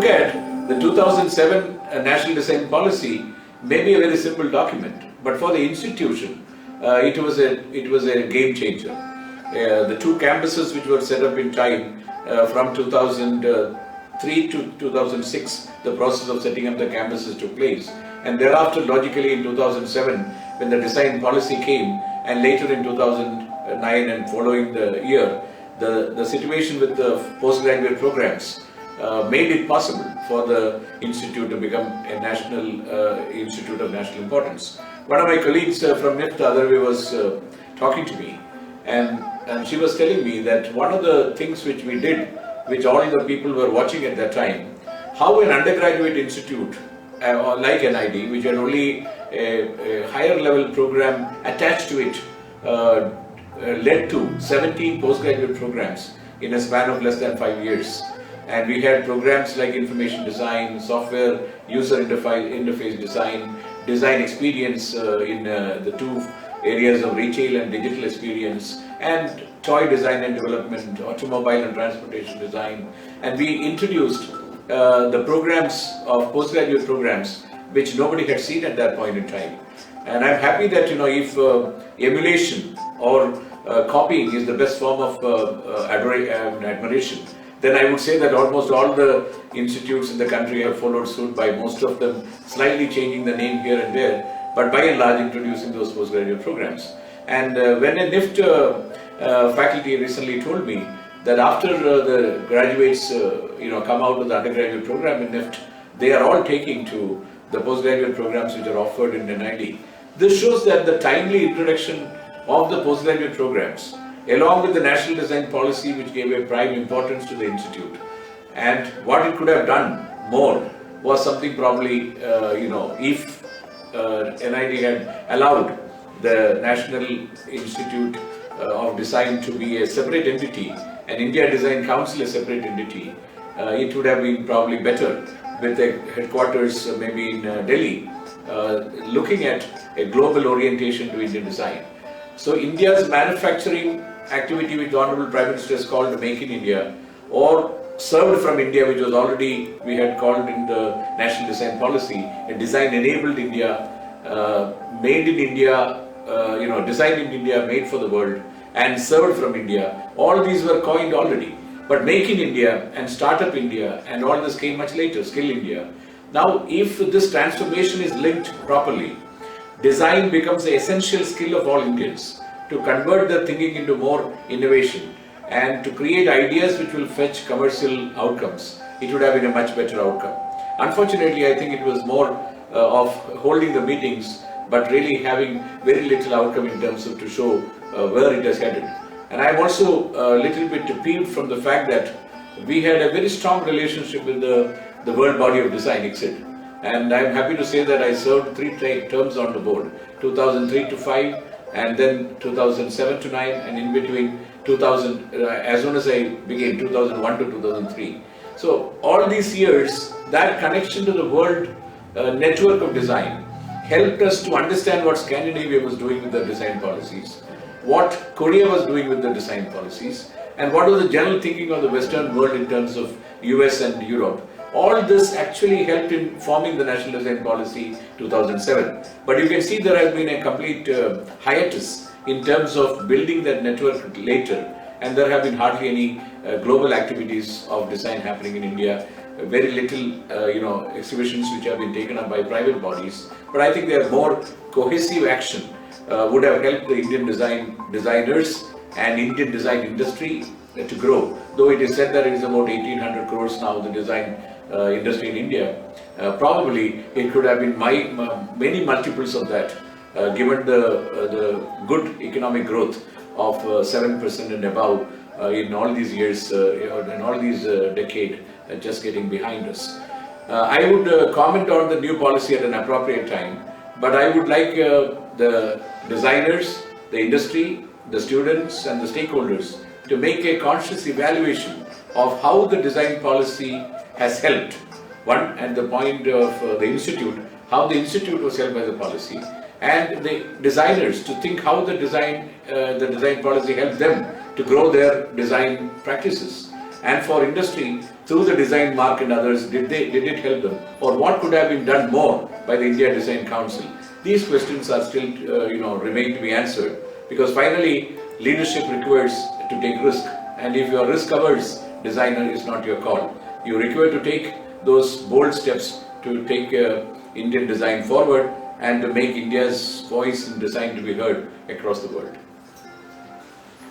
look at the 2007 National Design Policy, may be a very simple document, but for the institution, it was a game changer. The two campuses which were set up in time from 2003 to 2006, the process of setting up the campuses took place, and thereafter logically in 2007 when the design policy came, and later in 2009 and following the year, the situation with the postgraduate programs made it possible for the institute to become a national institute of national importance. One of my colleagues from NIFT the other way was talking to me, and she was telling me that one of the things which we did, which all the people were watching at that time, how an undergraduate institute like NID, which had only a higher level program attached to it, led to 17 postgraduate programs in a span of less than 5 years. And we had programs like information design, software user interface design, design experience in the two areas of retail and digital experience, and toy design and development, automobile and transportation design. And we introduced the programs of postgraduate programs which nobody had seen at that point in time. And I'm happy that, if emulation or copying is the best form of admiration, then I would say that almost all the institutes in the country have followed suit, by most of them slightly changing the name here and there, but by and large introducing those postgraduate programs. And when a NIFT faculty recently told me that after the graduates come out of the undergraduate program in NIFT, they are all taking to the postgraduate programs which are offered in NID. This shows that the timely introduction of the postgraduate programs, along with the National Design Policy, which gave a prime importance to the institute, and what it could have done more was something probably, if NID had allowed the National Institute of Design to be a separate entity, and India Design Council a separate entity, it would have been probably better, with a headquarters maybe in Delhi, looking at a global orientation to Indian design. So India's manufacturing activity, which the Honorable Prime Minister has called Make in India, or served from India, which was already, we had called in the National Design Policy, a design enabled India, made in India, designed in India, made for the world, and served from India. All these were coined already. But Make in India and Startup India and all this came much later, Skill India. Now, if this transformation is linked properly, design becomes the essential skill of all Indians to convert their thinking into more innovation and to create ideas which will fetch commercial outcomes. It would have been a much better outcome. Unfortunately, I think it was more of holding the meetings, but really having very little outcome in terms of to show where it has headed. And I'm also a little bit peeved from the fact that we had a very strong relationship with the World Body of Design, ICSID. And I'm happy to say that I served 3 terms on the board, 2003 to 5, and then 2007 to 9, and in between 2000, as soon as I began, 2001 to 2003. So all these years, that connection to the world network of design helped us to understand what Scandinavia was doing with their design policies, what Korea was doing with the design policies, and what was the general thinking of the Western world in terms of US and Europe. All this actually helped in forming the National Design Policy 2007. But you can see there has been a complete hiatus in terms of building that network later, and there have been hardly any global activities of design happening in India. Very little, exhibitions which have been taken up by private bodies. But I think there more cohesive action would have helped the Indian designers and Indian design industry to grow. Though it is said that it is about 1800 crores now, the design industry in India, probably it could have been many multiples of that, given the good economic growth of 7% and above in all these years, in all these decades just getting behind us. I would comment on the new policy at an appropriate time, but I would like the designers, the industry, the students and the stakeholders to make a conscious evaluation of how the design policy has helped. One, at the point of the institute, how the institute was helped by the policy, and the designers to think how the design policy helped them to grow their design practices, and for industry through the design mark and others, did it help them? Or what could have been done more by the India Design Council? These questions are still, remain to be answered, because finally leadership requires to take risk, and if you are risk averse, designer is not your call. You require to take those bold steps to take Indian design forward and to make India's voice in design to be heard across the world.